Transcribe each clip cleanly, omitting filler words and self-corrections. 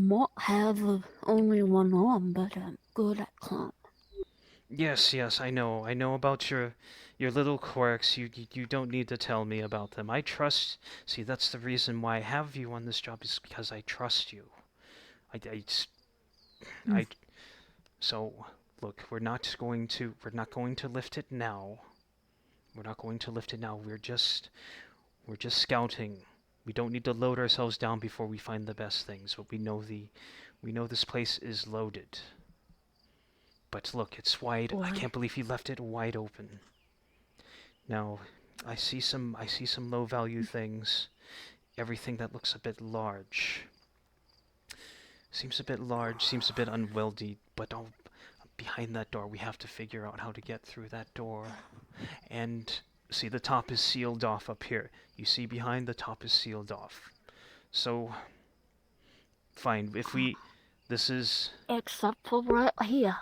might have only one arm, but I'm good at climbing. Yes, yes, I know. I know about your little quirks. You don't need to tell me about them. I trust. See, that's the reason why I have you on this job is because I trust you. I, Mm. I so look, we're not going to lift it now. We're not going to lift it now. We're just scouting. We don't need to load ourselves down before we find the best things, but we know this place is loaded. But look, it's wide. I Why? can't believe he left it wide open. Now, I see some low value things. Everything that looks a bit large. Seems a bit large, seems a bit unwieldy, but behind that door we have to figure out how to get through that door. And see, the top is sealed off up here. You see behind the top is sealed off. So, fine, if we... This is... Except for right here.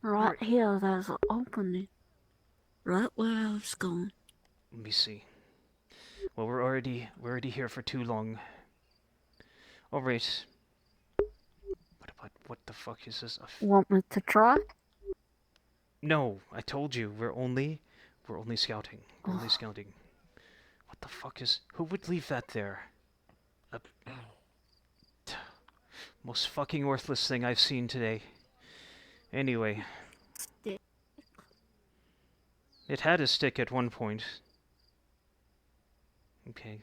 Right Right. here, there's an opening. Right where I was going. Let me see. Well, we're already here for too long. Alright. What the fuck is this? Want me to try? No, I told you, we're only scouting. We're only Oh, scouting. What the fuck is... Who would leave that there? A most fucking worthless thing I've seen today. Anyway, stick. it had a stick at one point. Okay.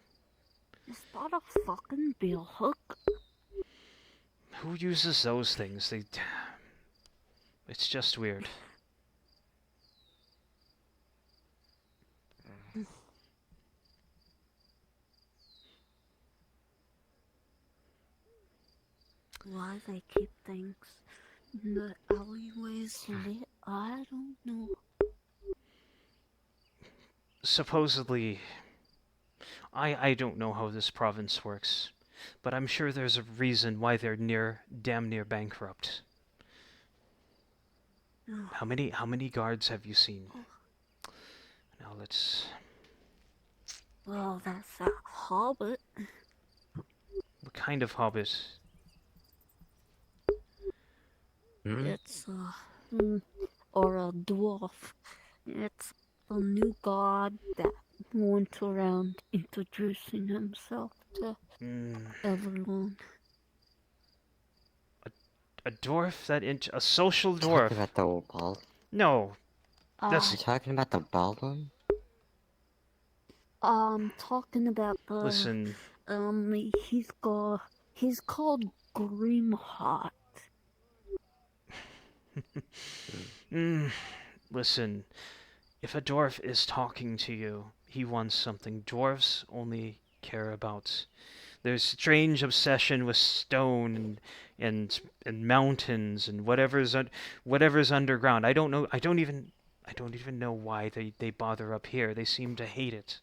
Is that a fucking bill hook? Who uses those things? It's just weird. Why they keep things in the alleyways lit, I don't know. Supposedly, I don't know how this province works, but I'm sure there's a reason why they're damn near bankrupt. How many guards have you seen? Now let's... Well, that's that hobbit. What kind of hobbit? It's or a dwarf. It's a new god that went around introducing himself to everyone. A dwarf a social dwarf? Talking about the old ball. No, that's... You talking about the bald one? Talking about the Listen, he's called Grimheart. listen. If a dwarf is talking to you, he wants something. Dwarves only care about... There's strange obsession with stone and mountains and whatever's underground. I don't know. I don't even know why they bother up here. They seem to hate it.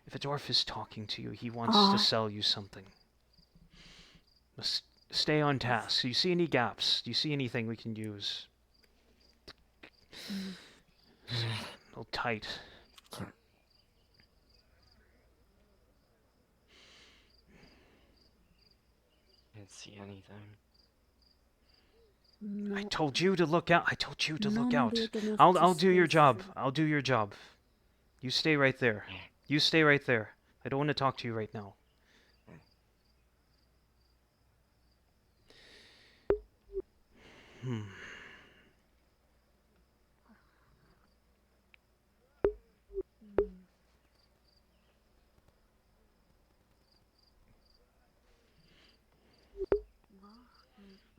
If a dwarf is talking to you, he wants to sell you something. Stay on task. Do you see any gaps? Do you see anything we can use? A little tight. Can't see anything. No, I told you to look out. I told you to look out. big enough I'll to do your stay job. through. I'll do your job. You stay right there. You stay right there. I don't want to talk to you right now.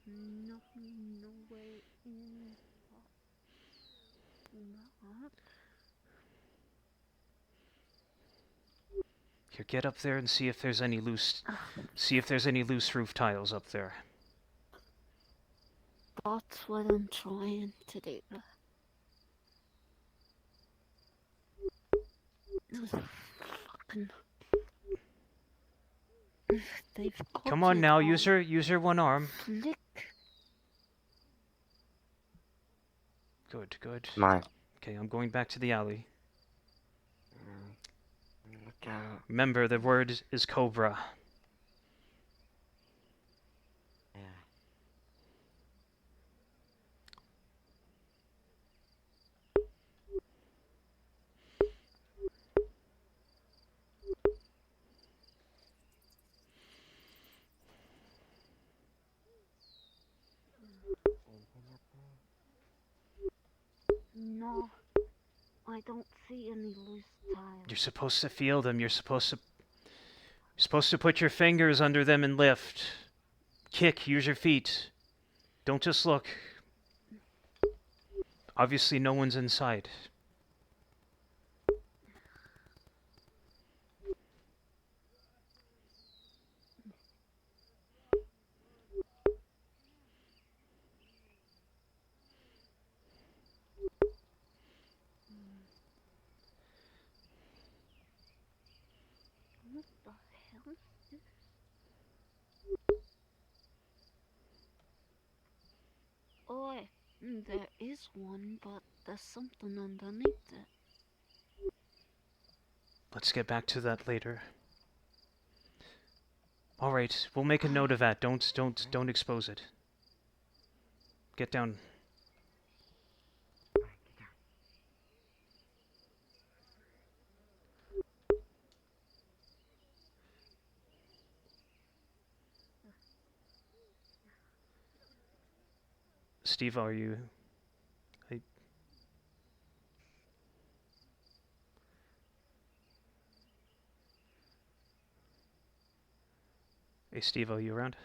No, no way in. Not. Here, get up there and see if there's any loose... See if there's any loose roof tiles up there. That's what I'm trying to do. Those fucking. They've got Come on it now, all use your one arm. flick. Good, good. Come on. Okay, I'm going back to the alley. Look out. Remember, the word is cobra. No, I don't see any loose tiles. You're supposed to feel them. You're supposed to put your fingers under them and lift. Kick, use your feet. Don't just look. Obviously, no one's inside. What the hell is this? Oi, there is one, but there's something underneath it. Let's get back to that later. All right, we'll make a note of that. Don't expose it. Get down. Steve, are you? Hey, Steve, are you around?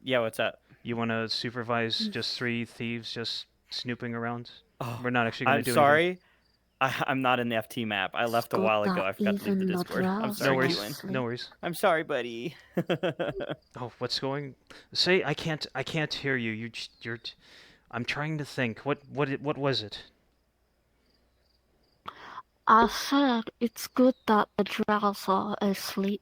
Yeah, what's up? You want to supervise just 3 thieves just snooping around? Oh, We're not actually going I'm to do anything. sorry. I'm not in the FT map. I left a while ago. I forgot to leave the Even the Discord. I'm drowsy sorry, No worries. Keelan. No worries. I'm sorry, buddy. Oh, what's going? Say, I can't hear you. You're. I'm trying to think. What was it? I said it's good that the drows are asleep.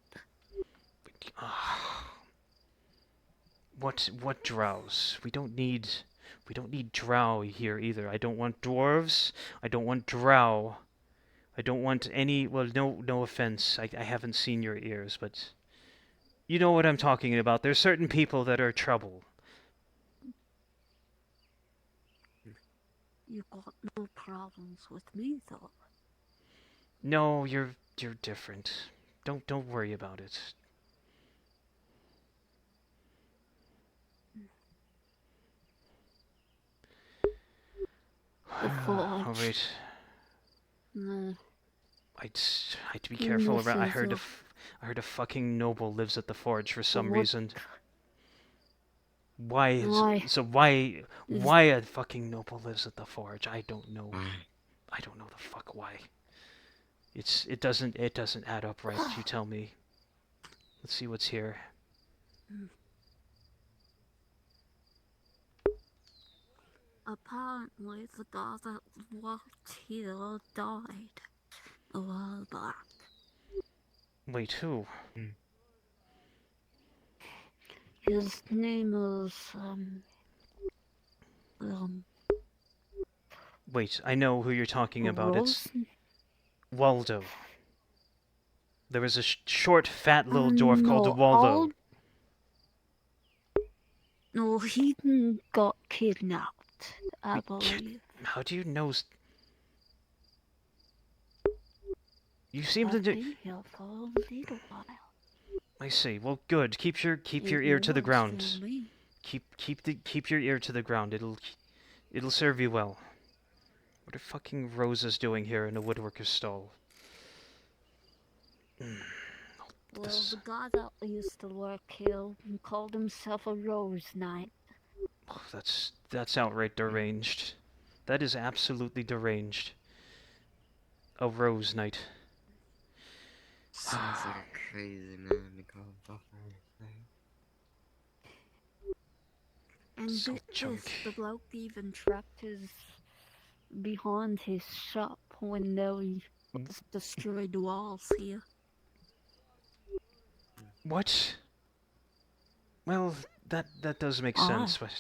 What drows? We don't need drow here either. I don't want dwarves. I don't want drow. I don't want any. Well, no offense. I haven't seen your ears, but you know what I'm talking about. There's certain people that are trouble. You got no problems with me, though. No, you're different. Don't worry about it. The forge. All right. No. I'd be careful around. I heard a fucking noble lives at the forge for some What? reason. Why Why? why a fucking noble lives at the forge? I don't know. I don't know the fuck why. It doesn't add up right. You tell me. Let's see what's here. Apparently, the guy that worked here died a while back. Wait, who? His name is, Wait, I know who you're talking about. It's Rose? Waldo. There was a short, fat little dwarf called Waldo. No, he got kidnapped, I believe. How do you know? You seem I've to do. been here for a little while. I see. Well, good. Keep your It ear to the was ground. for me. Keep your ear to the ground. It'll serve you well. What are fucking roses doing here in a woodworker's stall? Well, the guy that used to work here called himself a Rose Knight. Oh, that's outright deranged. That is absolutely deranged. A rose knight. Sounds like a crazy man to call buffer. And So get this, junk. the bloke even trapped his behind his shop when they destroyed the walls here. What? Well, that does make sense, but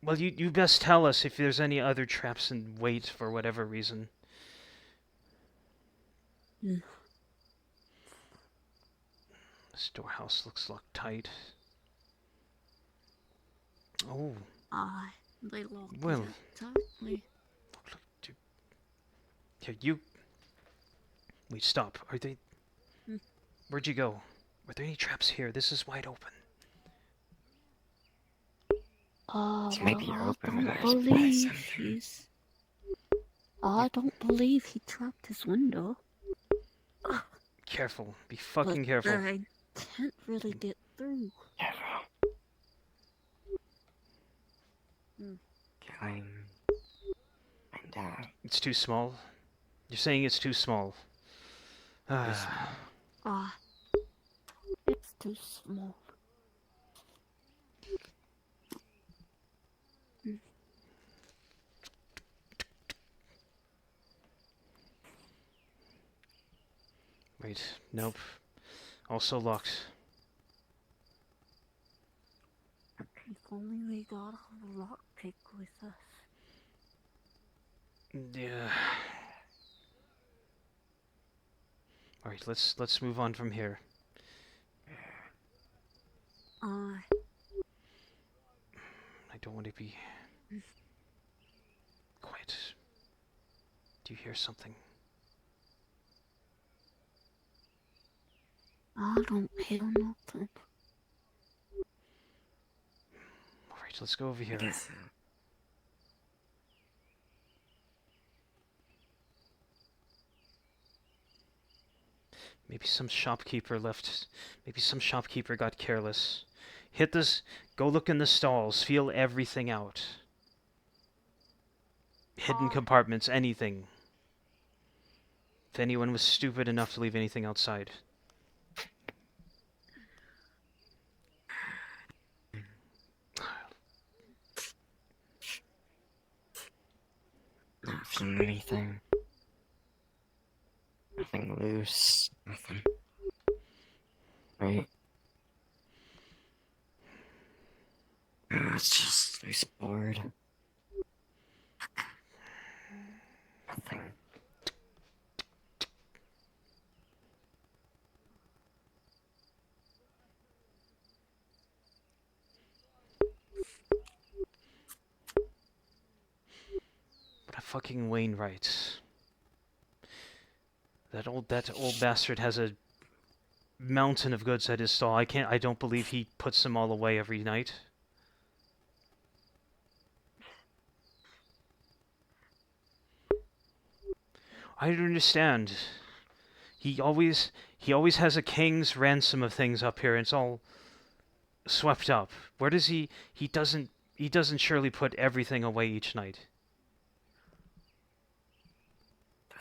well, you best tell us if there's any other traps in wait for whatever reason. Mm. The storehouse looks locked tight. Oh, Aye, they locked Well. it tightly. here you. Wait, stop. Are they? Where'd you go? Are there any traps here? This is wide open. This might Well, be I open, don't but I believe something. he's. I don't believe he trapped his window. Careful. Be But fucking careful. I can't really get through. Careful. Hmm. Going. And It's too small. You're saying it's too small. small. It's too small. Wait. Nope. Also locked. If only we got a lockpick with us. Yeah. Alright, let's move on from here. I don't want to be quiet. Do you hear something? don't hear nothing. Alright, let's go over I here. guess so. Maybe some shopkeeper left. Maybe some shopkeeper got careless. Hit this. Go look in the stalls. Feel everything out. Hidden compartments, anything. If anyone was stupid enough to leave anything outside. Not feeling anything. Nothing loose. Nothing. Right? Oh, it's just loose board. Nothing. But a fucking Wainwright. That old bastard has a mountain of goods at his stall. I don't believe he puts them all away every night. I don't understand. He always has a king's ransom of things up here, and it's all swept up. Where does he doesn't surely put everything away each night.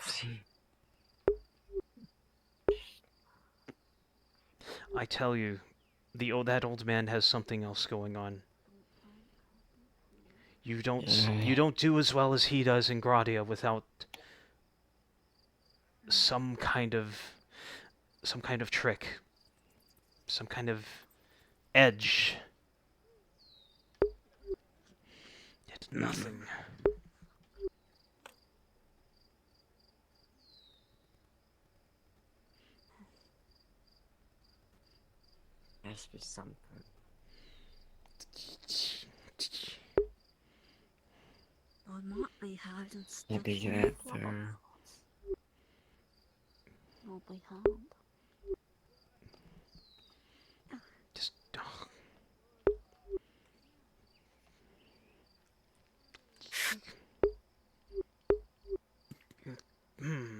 Does he? I tell you, that old man has something else going on. You don't do as well as he does in Gradia without some kind of trick, some kind of edge. Yet nothing. Has to be something. I might be hiding stuff Maybe in that the through. closets. I'll be hard. Just.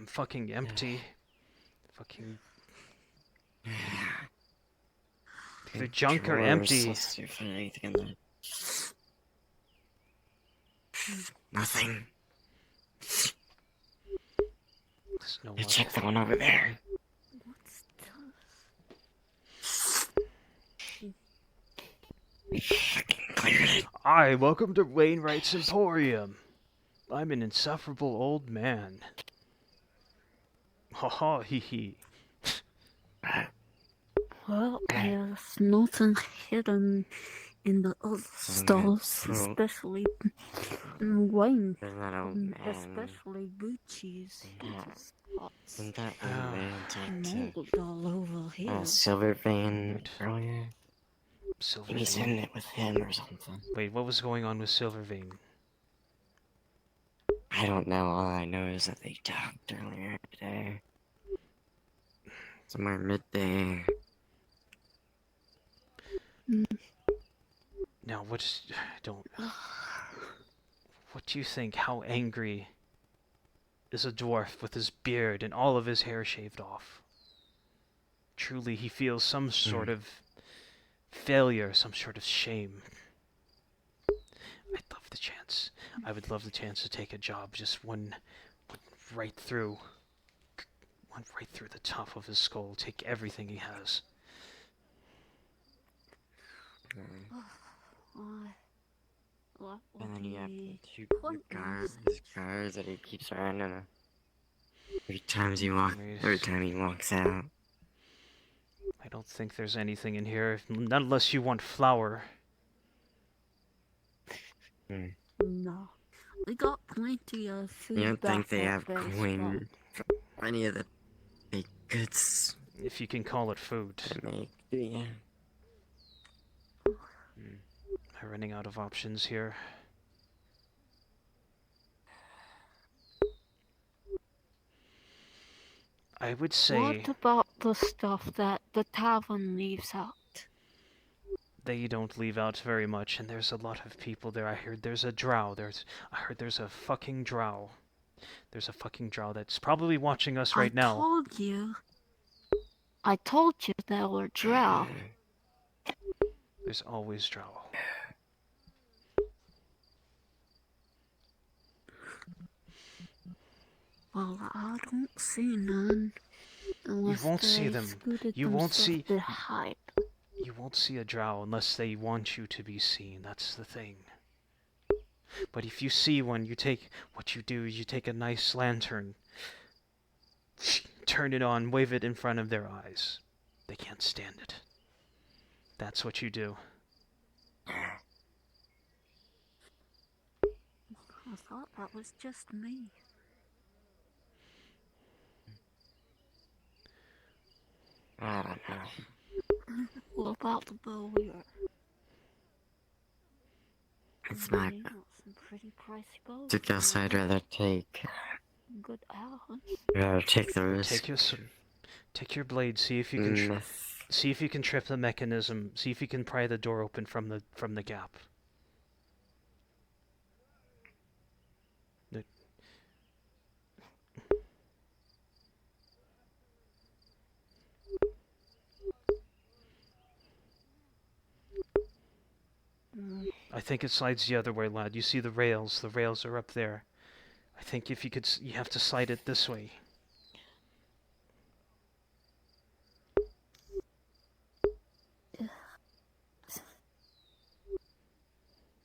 Fucking empty. Fucking. The junk are empty. Let's see if there's anything in there. Nothing. There's no You luck. check the one over there. What's We fucking cleared it. Hi, welcome to Wainwright's Emporium. I'm an insufferable old man. Ha ha, hee hee. Well, there's nothing hidden in the other stalls, cool. especially wine, There's that old man. especially Gucci's Yeah. spots. Didn't that old man talk to Mold all over here. Silver Vein earlier? Silver He was Vein. in it with him or something. Wait, what was going on with Silver Vein? I don't know. All I know is that they talked earlier today. Somewhere midday. Now, don't. What do you think? How angry is a dwarf with his beard and all of his hair shaved off? Truly, he feels some sort of failure, some sort of shame. I'd love the chance. I would love the chance to take a job, just one right through the top of his skull, take everything he has. What And would then you have be the two pointless? cars that he keeps around him. Every time he walks out. I don't think there's anything in here, not unless you want flour. No. We got plenty of food. You don't think back they at have base, coin for any of the baked goods If you can call it food. they make? Yeah. Am I running out of options here? I would say What about the stuff that the tavern leaves out? they don't leave out very much, and there's a lot of people there. I heard there's a drow. I heard there's a fucking drow. There's a fucking drow that's probably watching us right now. I told you there were drow. There's always drow. Well, I don't see none. Unless won't see they them. scooted You won't themselves see- to hide. You won't see a drow unless they want you to be seen. That's the thing. But if you see one, what you do is you take a nice lantern, turn it on, wave it in front of their eyes. They can't stand it. That's what you do. I thought that was just me. I don't know. What about the bow we were? It's not They got some pretty pricey bows. the guess I'd rather take. Good arrows. I'd rather take the risk. Take your blade. See if you can. See if you can trip the mechanism. See if you can pry the door open from the gap. I think it slides the other way, lad. You see the rails. The rails are up there. I think if you could, you have to slide it this way.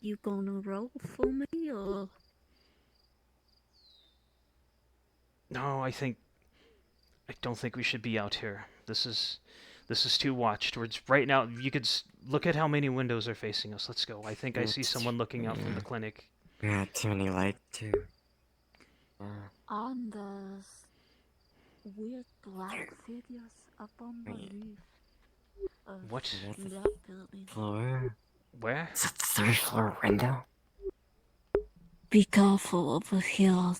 You gonna roll for me, or? No, I don't think we should be out here. This is too watched. Right now, you could look at how many windows are facing us. Let's go. I think I see someone looking out from the clinic. Yeah, too many lights too. And there's weird black figures up on the roof of What? that building. Floor? Where? Is it the third floor window? Be careful over here.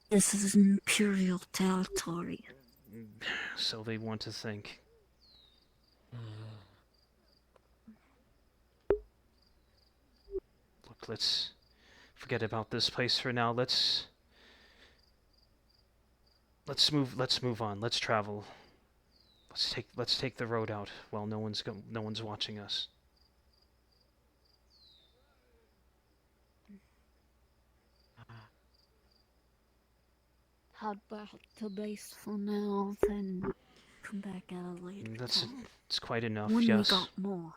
This is Imperial territory. So they want to think. Look, let's forget about this place for now. Let's move on. Let's travel. Let's take the road out while no one's watching us. Head back to base for now, then come back at a later time. It's quite enough. When Yes. we got more.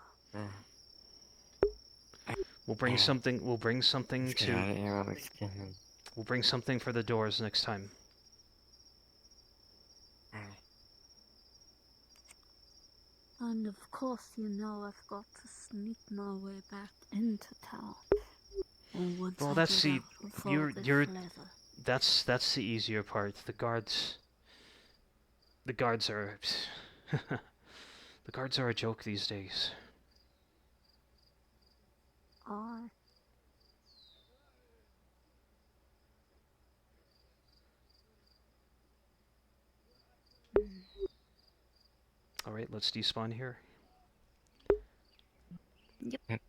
We'll bring something. We'll bring something Let's get to. out of here while we can. We'll bring something for the doors next time. And of course, you know I've got to sneak my way back into town. And once Well, I that's get the- out of all you're- this you're- leather. That's the easier part. The guards are the guards are a joke these days. I All right, let's despawn here. Yep.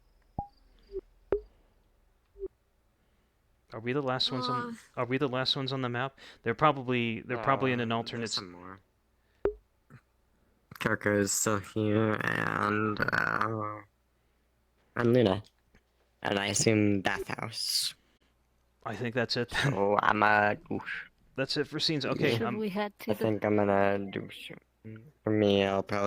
Are we the last ones on? Are we the last ones on the map? They're probably in an alternate. There's some more. Coco is still here, and Luna, and I assume bathhouse. I think that's it. Then. So I'm a douche. That's it for scenes. Okay. Should we head to I think I'm gonna do. For me, I'll probably